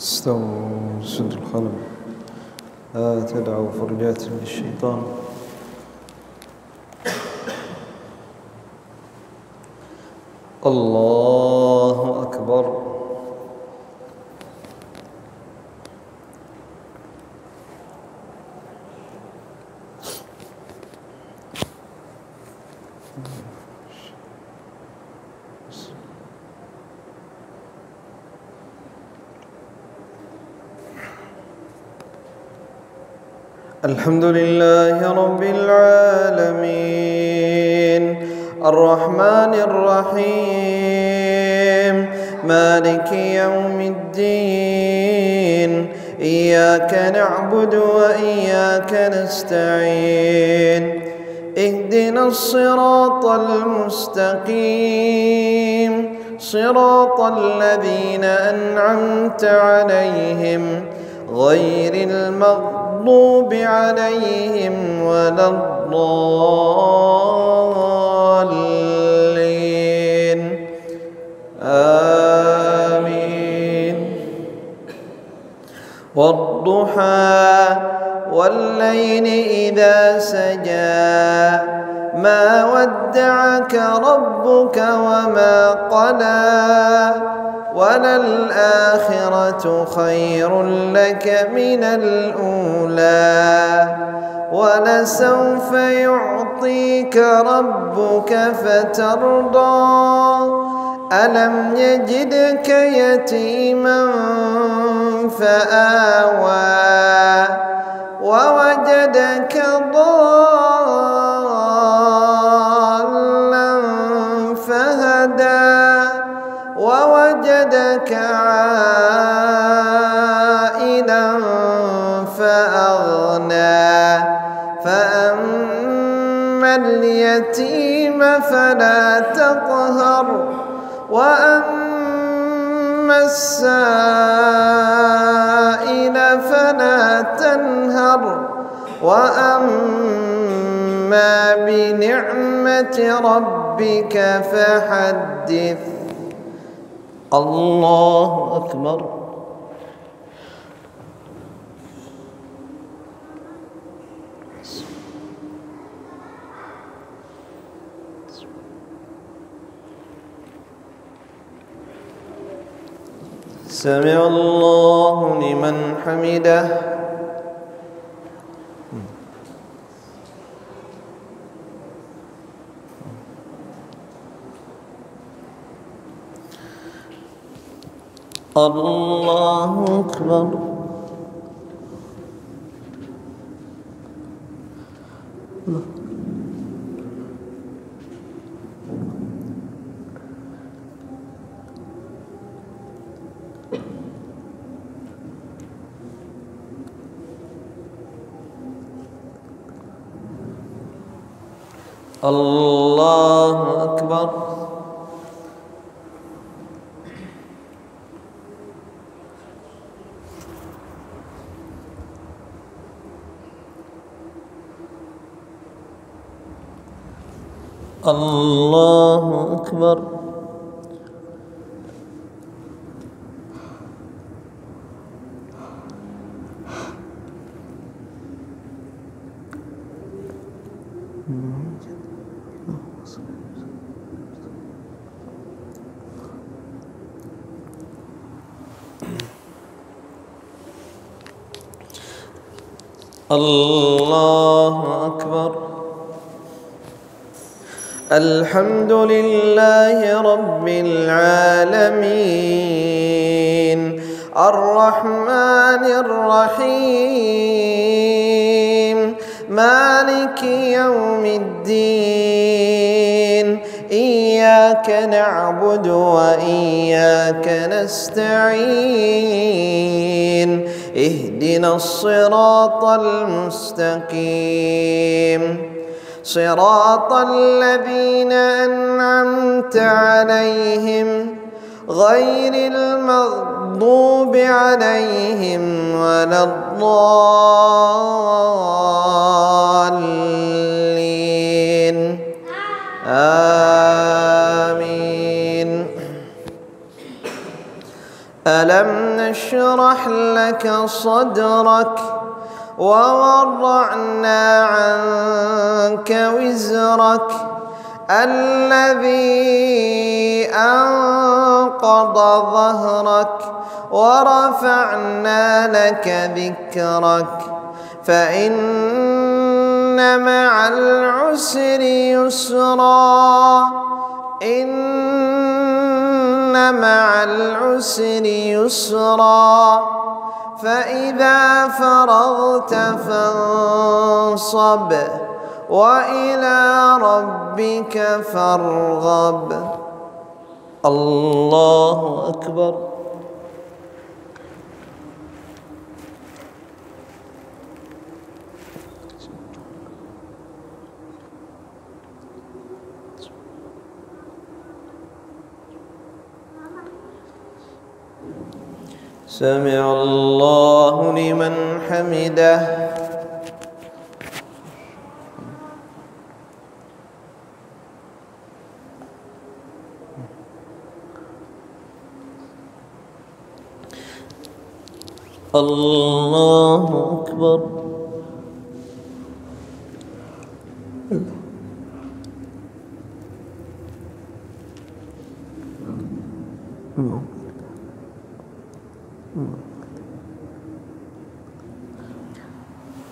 استووا سد الخلل لا تدعوا فرجات للشيطان. الله أكبر. الحمد لله رب العالمين الرحمن الرحيم مالك يوم الدين إياك نعبد وإياك نستعين اهدنا الصراط المستقيم صراط الذين أنعمت عليهم غير المغضوب عليهم ولا الضالين آمين. والضحى والليل إذا سجى ما ودعك ربك وما قلى وللآخرة خير لك من الأولى ولسوف يعطيك ربك فترضى ألم يجدك يتيما فآوى ووجدك ضالا فهدى ووجدك عائلا فأغنى فأما اليتيم فلا تقهر وأما السائل فلا تنهر وأما بنعمة ربك فحدث. الله أكبر. سمع الله لمن حمده. الله أكبر. الله أكبر. الله أكبر. الله أكبر. الحمد لله رب العالمين الرحمن الرحيم مالك يوم الدين إياك نعبد وإياك نستعين اهدنا الصراط المستقيم صراط الذين أنعمت عليهم غير المغضوب عليهم ولا الضالين آمين. ألم نشرح لك صدرك ووضعنا عنك وزرك الذي أنقض ظهرك ورفعنا لك ذكرك فإن مع العسر يسرا إن مع العسر يسرا فإذا فرغت فانصب وإلى ربك فارغب. الله أكبر. سمع الله لمن حمده. الله أكبر.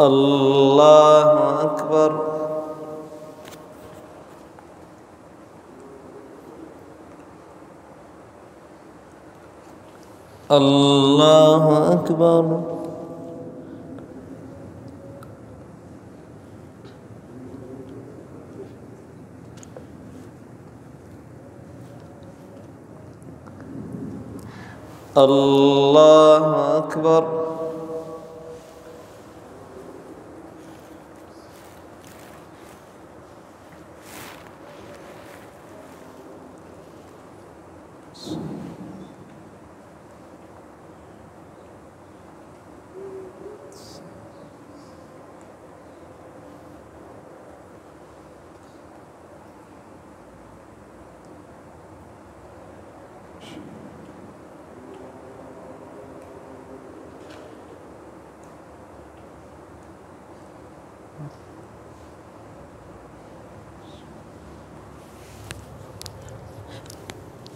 الله أكبر. الله أكبر. الله أكبر.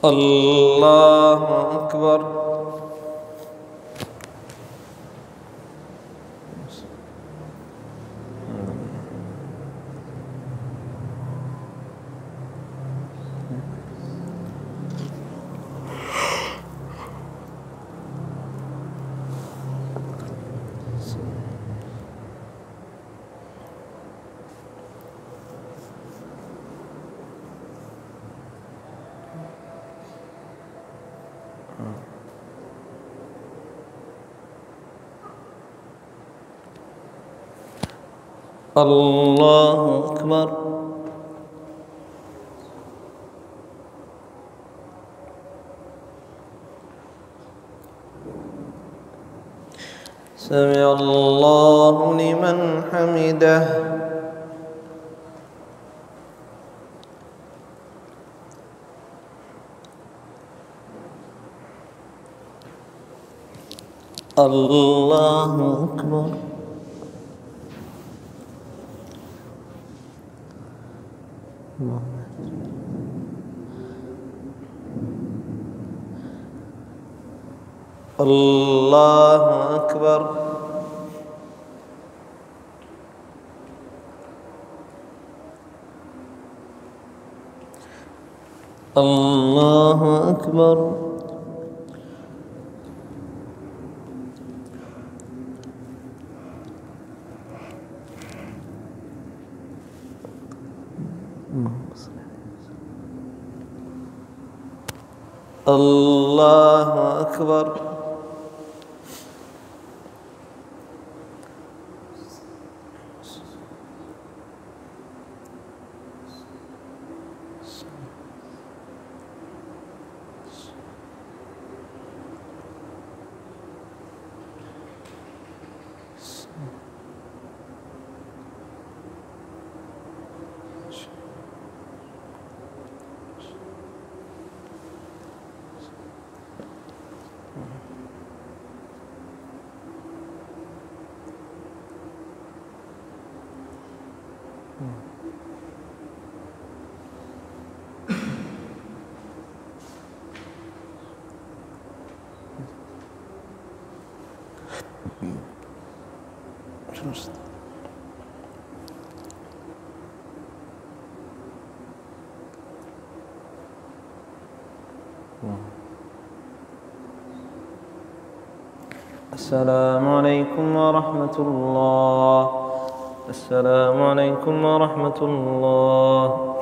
الله أكبر. الله أكبر. سمع الله لمن حمده. الله أكبر. الله أكبر. الله أكبر. الله أكبر. السلام عليكم ورحمة الله. السلام عليكم ورحمة الله.